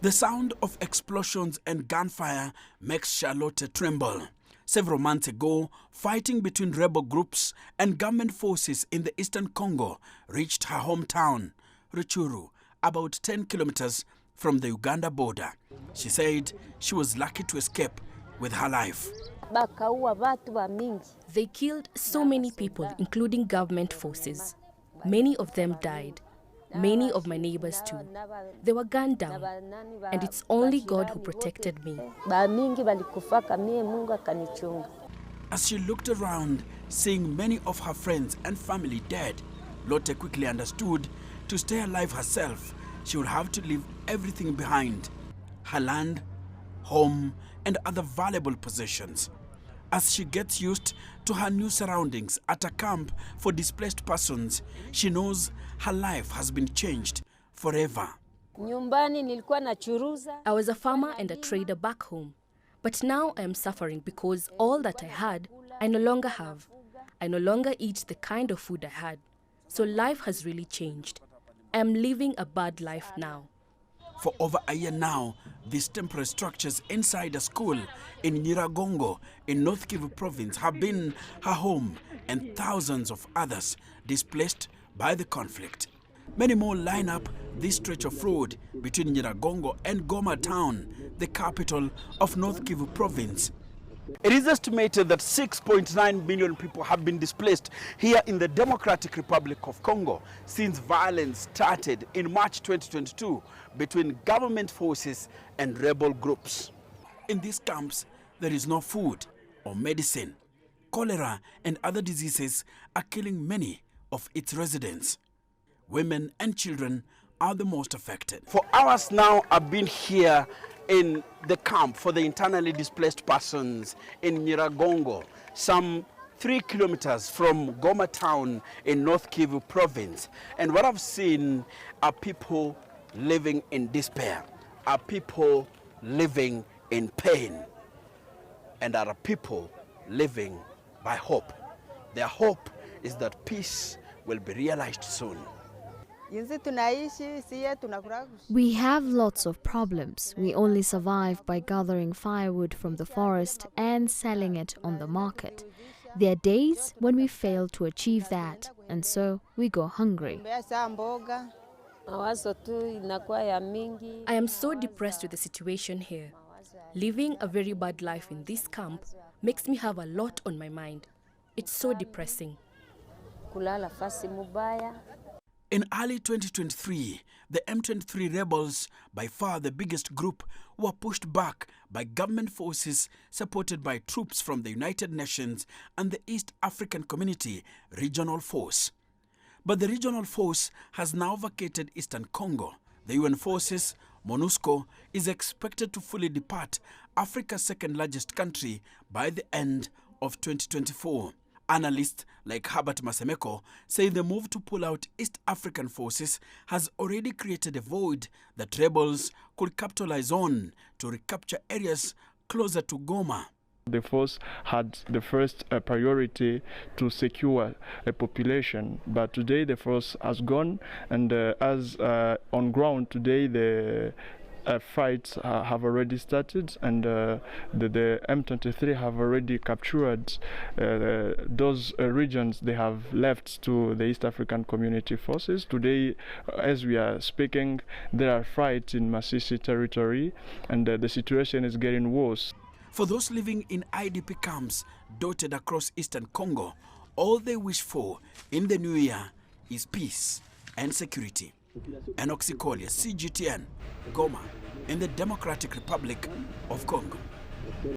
The sound of explosions and gunfire makes Charlotte tremble. Several months ago, fighting between rebel groups and government forces in the eastern Congo reached her hometown, Rutshuru, about 10 kilometers from the Uganda border. She said she was lucky to escape with her life. They killed so many people, including government forces. Many of them died. Many of my neighbors too. They were gunned down, and it's only God who protected me. As she looked around, seeing many of her friends and family dead, Lotte quickly understood to stay alive herself, she would have to leave everything behind: her land, home, and other valuable possessions. As she gets used to her new surroundings at a camp for displaced persons, she knows her life has been changed forever. I was a farmer and a trader back home, but now I am suffering because all that I had, I no longer have. I no longer eat the kind of food I had. So life has really changed. I am living a bad life now. For over a year now, these temporary structures inside a school in Nyiragongo in North Kivu province have been her home, and thousands of others displaced by the conflict. Many more line up this stretch of road between Nyiragongo and Goma town, the capital of North Kivu province. It is estimated that 6.9 million people have been displaced here in the Democratic Republic of Congo since violence started in March 2022 between government forces and rebel groups. In these camps, there is no food or medicine. Cholera and other diseases are killing many of its residents. Women and children are the most affected. For hours now, I've been here in the camp for the internally displaced persons in Nyiragongo, some 3 kilometers from Goma town in North Kivu province. And what I've seen are people living in despair, are people living in pain, and are people living by hope. Their hope is that peace will be realized soon. We have lots of problems. We only survive by gathering firewood from the forest and selling it on the market. There are days when we fail to achieve that, and so we go hungry. I am so depressed with the situation here. Living a very bad life in this camp makes me have a lot on my mind. It's so depressing. In early 2023, the M23 rebels, by far the biggest group, were pushed back by government forces supported by troops from the United Nations and the East African Community Regional Force. But the regional force has now vacated eastern Congo. The UN forces, MONUSCO, is expected to fully depart Africa's second largest country by the end of 2024. Analysts like Herbert Masemeko say the move to pull out East African forces has already created a void that rebels could capitalize on to recapture areas closer to Goma. The force had the first priority to secure a population, but today the force has gone, and as on ground today the fights have already started, and the M23 have already captured those regions they have left to the East African Community Forces. Today, as we are speaking, there are fights in Masisi territory, and the situation is getting worse. For those living in IDP camps dotted across eastern Congo, all they wish for in the new year is peace and security. Enock, Sikolia, CGTN, Goma, in the Democratic Republic of Congo.